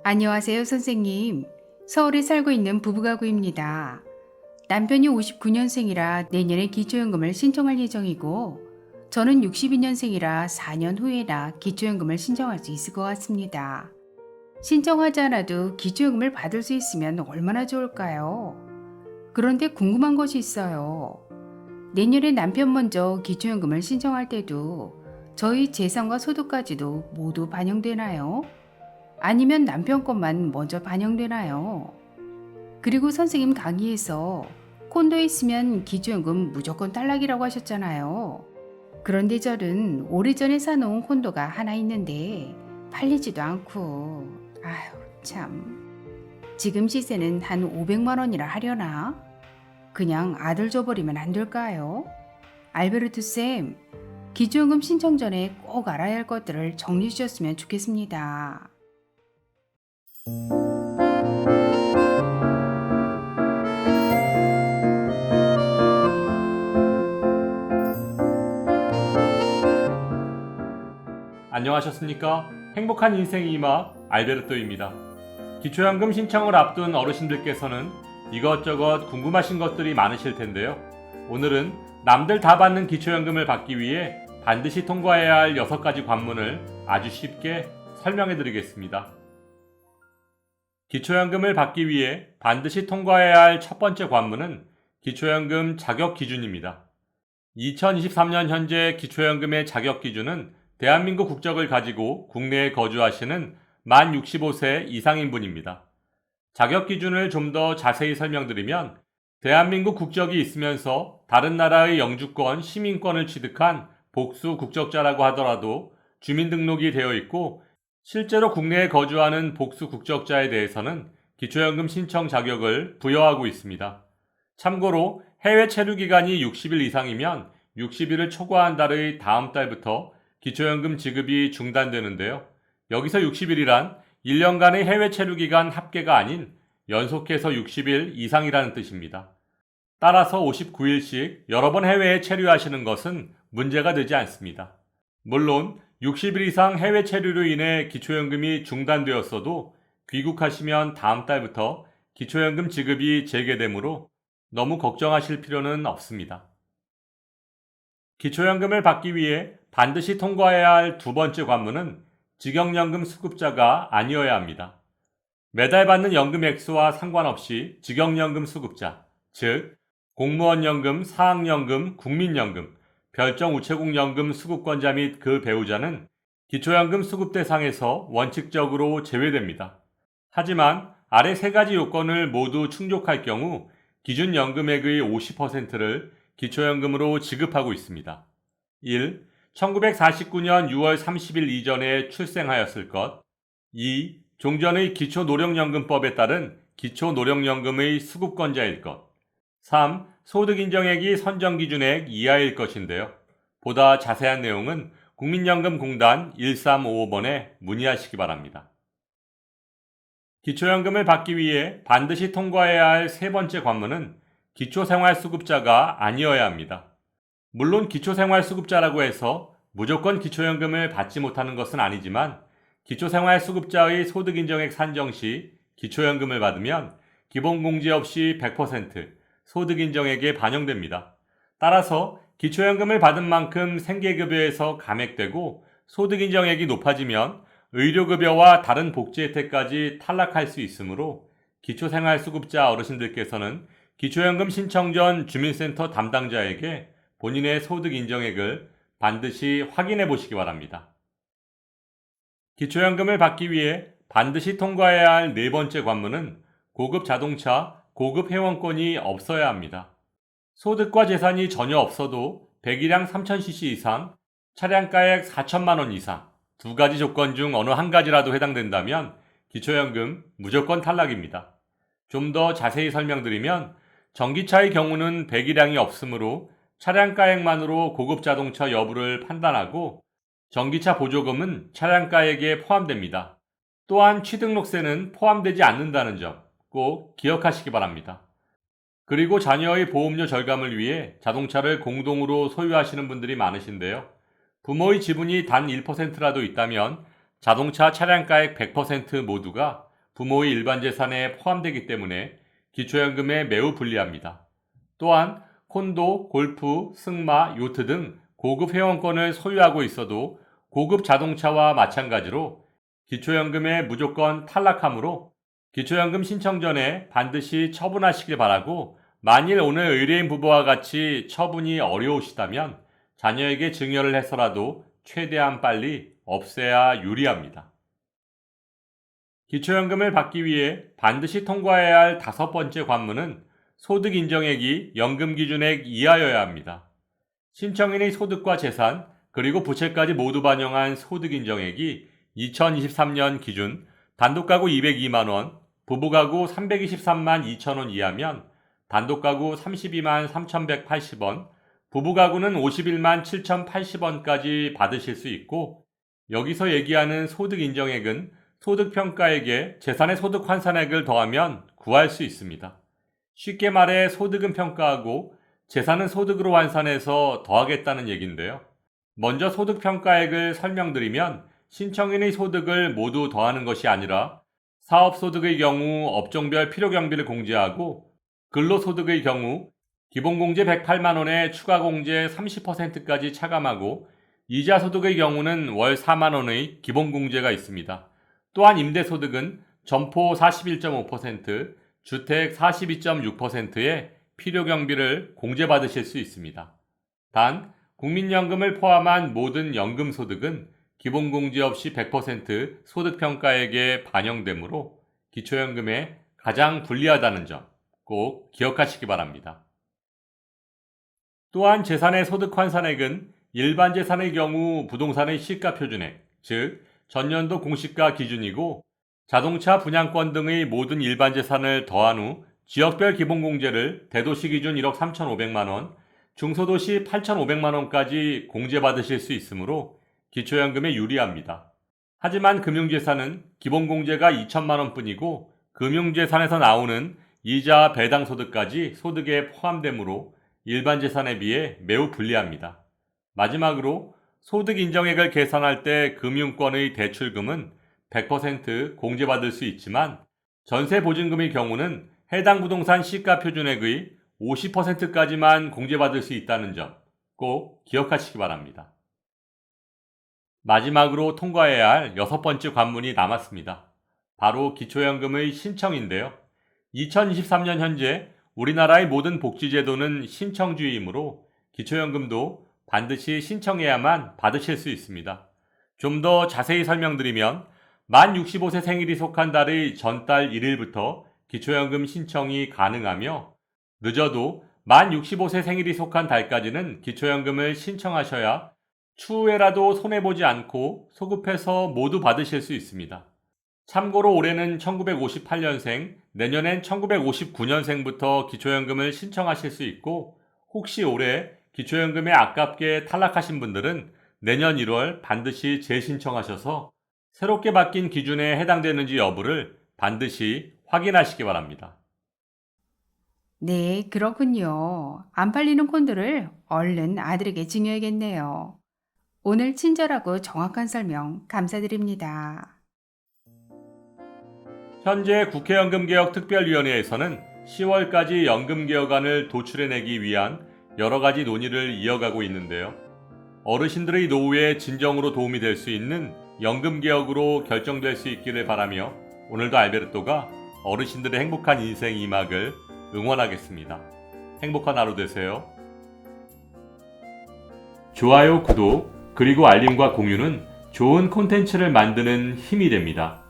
안녕하세요, 선생님. 서울에 살고 있는 부부가구입니다. 남편이 59년생이라 내년에 기초연금을 신청할 예정이고, 저는 62년생이라 4년 후에나 기초연금을 신청할 수 있을 것 같습니다. 신청하지 않아도 기초연금을 받을 수 있으면 얼마나 좋을까요? 그런데 궁금한 것이 있어요. 내년에 남편 먼저 기초연금을 신청할 때도 저희 재산과 소득까지도 모두 반영되나요? 아니면 남편 것만 먼저 반영되나요? 그리고 선생님 강의에서 콘도에 있으면 기초연금 무조건 탈락이라고 하셨잖아요. 그런데 저는 오래전에 사놓은 콘도가 하나 있는데 팔리지도 않고, 아휴 참. 지금 시세는 한 500만 원이라 하려나? 그냥 아들 줘버리면 안 될까요? 알베르트 쌤, 기초연금 신청 전에 꼭 알아야 할 것들을 정리해 주셨으면 좋겠습니다. 안녕하셨습니까? 행복한 인생의 이마 알베르토입니다. 기초연금 신청을 앞둔 어르신들께서는 이것저것 궁금하신 것들이 많으실 텐데요. 오늘은 남들 다 받는 기초연금을 받기 위해 반드시 통과해야 할 6가지 관문을 아주 쉽게 설명해 드리겠습니다. 기초연금을 받기 위해 반드시 통과해야 할 첫 번째 관문은 기초연금 자격 기준입니다. 2023년 현재 기초연금의 자격 기준은 대한민국 국적을 가지고 국내에 거주하시는 만 65세 이상인 분입니다. 자격 기준을 좀 더 자세히 설명드리면 대한민국 국적이 있으면서 다른 나라의 영주권, 시민권을 취득한 복수 국적자라고 하더라도 주민등록이 되어 있고 실제로 국내에 거주하는 복수 국적자에 대해서는 기초연금 신청 자격을 부여하고 있습니다. 참고로 해외 체류 기간이 60일 이상이면 60일을 초과한 달의 다음 달부터 기초연금 지급이 중단되는데요. 여기서 60일이란 1년간의 해외 체류 기간 합계가 아닌 연속해서 60일 이상이라는 뜻입니다. 따라서 59일씩 여러 번 해외에 체류하시는 것은 문제가 되지 않습니다. 물론 60일 이상 해외 체류로 인해 기초연금이 중단되었어도 귀국하시면 다음 달부터 기초연금 지급이 재개되므로 너무 걱정하실 필요는 없습니다. 기초연금을 받기 위해 반드시 통과해야 할 두 번째 관문은 직영연금 수급자가 아니어야 합니다. 매달 받는 연금 액수와 상관없이 직영연금 수급자, 즉 공무원연금, 사학연금, 국민연금, 별정우체국연금 수급권자 및 그 배우자는 기초연금 수급 대상에서 원칙적으로 제외됩니다. 하지만 아래 3가지 요건을 모두 충족할 경우 기준 연금액의 50%를 기초연금으로 지급하고 있습니다. 1. 1949년 6월 30일 이전에 출생하였을 것. 2. 종전의 기초노령연금법에 따른 기초노령연금의 수급권자일 것. 3. 소득인정액이 선정기준액 이하일 것인데요. 보다 자세한 내용은 국민연금공단 1355번에 문의하시기 바랍니다. 기초연금을 받기 위해 반드시 통과해야 할 세 번째 관문은 기초생활수급자가 아니어야 합니다. 물론 기초생활수급자라고 해서 무조건 기초연금을 받지 못하는 것은 아니지만 기초생활수급자의 소득인정액 산정 시 기초연금을 받으면 기본공제 없이 100% 소득인정액에 반영됩니다. 따라서 기초연금을 받은 만큼 생계급여에서 감액되고 소득인정액이 높아지면 의료급여와 다른 복지 혜택까지 탈락할 수 있으므로 기초생활수급자 어르신들께서는 기초연금 신청 전 주민센터 담당자에게 본인의 소득인정액을 반드시 확인해 보시기 바랍니다. 기초연금을 받기 위해 반드시 통과해야 할 네 번째 관문은 고급 자동차, 고급 회원권이 없어야 합니다. 소득과 재산이 전혀 없어도 배기량 3000cc 이상, 차량가액 4천만 원 이상, 2가지 조건 중 어느 한 가지라도 해당된다면 기초연금 무조건 탈락입니다. 좀 더 자세히 설명드리면 전기차의 경우는 배기량이 없으므로 차량가액만으로 고급 자동차 여부를 판단하고 전기차 보조금은 차량가액에 포함됩니다. 또한 취등록세는 포함되지 않는다는 점 꼭 기억하시기 바랍니다. 그리고 자녀의 보험료 절감을 위해 자동차를 공동으로 소유하시는 분들이 많으신데요. 부모의 지분이 단 1%라도 있다면 자동차 차량가액 100% 모두가 부모의 일반 재산에 포함되기 때문에 기초연금에 매우 불리합니다. 또한 콘도, 골프, 승마, 요트 등 고급 회원권을 소유하고 있어도 고급 자동차와 마찬가지로 기초연금에 무조건 탈락하므로 기초연금 신청 전에 반드시 처분하시길 바라고, 만일 오늘 의뢰인 부부와 같이 처분이 어려우시다면 자녀에게 증여를 해서라도 최대한 빨리 없애야 유리합니다. 기초연금을 받기 위해 반드시 통과해야 할 5번째 관문은 소득 인정액이 연금 기준액 이하여야 합니다. 신청인의 소득과 재산, 그리고 부채까지 모두 반영한 소득 인정액이 2023년 기준 단독가구 202만 원, 부부가구 323만 2천 원 이하면 단독가구 32만 3,180원, 부부가구는 51만 7,080원까지 받으실 수 있고, 여기서 얘기하는 소득 인정액은 소득평가액에 재산의 소득 환산액을 더하면 구할 수 있습니다. 쉽게 말해 소득은 평가하고 재산은 소득으로 환산해서 더하겠다는 얘기인데요. 먼저 소득평가액을 설명드리면, 신청인의 소득을 모두 더하는 것이 아니라 사업소득의 경우 업종별 필요경비를 공제하고, 근로소득의 경우 기본공제 108만 원에 추가공제 30%까지 차감하고, 이자소득의 경우는 월 4만 원의 기본공제가 있습니다. 또한 임대소득은 점포 41.5%, 주택 42.6%의 필요경비를 공제받으실 수 있습니다. 단, 국민연금을 포함한 모든 연금소득은 기본공제 없이 100% 소득평가액에 반영되므로 기초연금에 가장 불리하다는 점 꼭 기억하시기 바랍니다. 또한 재산의 소득 환산액은 일반 재산의 경우 부동산의 시가표준액, 즉 전년도 공시가 기준이고, 자동차 분양권 등의 모든 일반 재산을 더한 후 지역별 기본공제를 대도시 기준 1억 3,500만 원, 중소도시 8,500만 원까지 공제받으실 수 있으므로 기초연금에 유리합니다. 하지만 금융재산은 기본공제가 2천만 원뿐이고, 금융재산에서 나오는 이자 배당소득까지 소득에 포함되므로 일반 재산에 비해 매우 불리합니다. 마지막으로 소득 인정액을 계산할 때 금융권의 대출금은 100% 공제받을 수 있지만, 전세보증금의 경우는 해당 부동산 시가표준액의 50%까지만 공제받을 수 있다는 점 꼭 기억하시기 바랍니다. 마지막으로 통과해야 할 6번째 관문이 남았습니다. 바로 기초연금의 신청인데요. 2023년 현재 우리나라의 모든 복지제도는 신청주의이므로 기초연금도 반드시 신청해야만 받으실 수 있습니다. 좀 더 자세히 설명드리면, 만 65세 생일이 속한 달의 전달 1일부터 기초연금 신청이 가능하며, 늦어도 만 65세 생일이 속한 달까지는 기초연금을 신청하셔야 추후에라도 손해보지 않고 소급해서 모두 받으실 수 있습니다. 참고로 올해는 1958년생, 내년엔 1959년생부터 기초연금을 신청하실 수 있고, 혹시 올해 기초연금에 아깝게 탈락하신 분들은 내년 1월 반드시 재신청하셔서 새롭게 바뀐 기준에 해당되는지 여부를 반드시 확인하시기 바랍니다. 네, 그렇군요. 안 팔리는 콘도를 얼른 아들에게 증여해야겠네요. 오늘 친절하고 정확한 설명 감사드립니다. 현재 국회연금개혁특별위원회에서는 10월까지 연금개혁안을 도출해내기 위한 여러 가지 논의를 이어가고 있는데요. 어르신들의 노후에 진정으로 도움이 될 수 있는 연금개혁으로 결정될 수 있기를 바라며, 오늘도 알베르토가 어르신들의 행복한 인생 2막을 응원하겠습니다. 행복한 하루 되세요. 좋아요, 구독, 그리고 알림과 공유는 좋은 콘텐츠를 만드는 힘이 됩니다.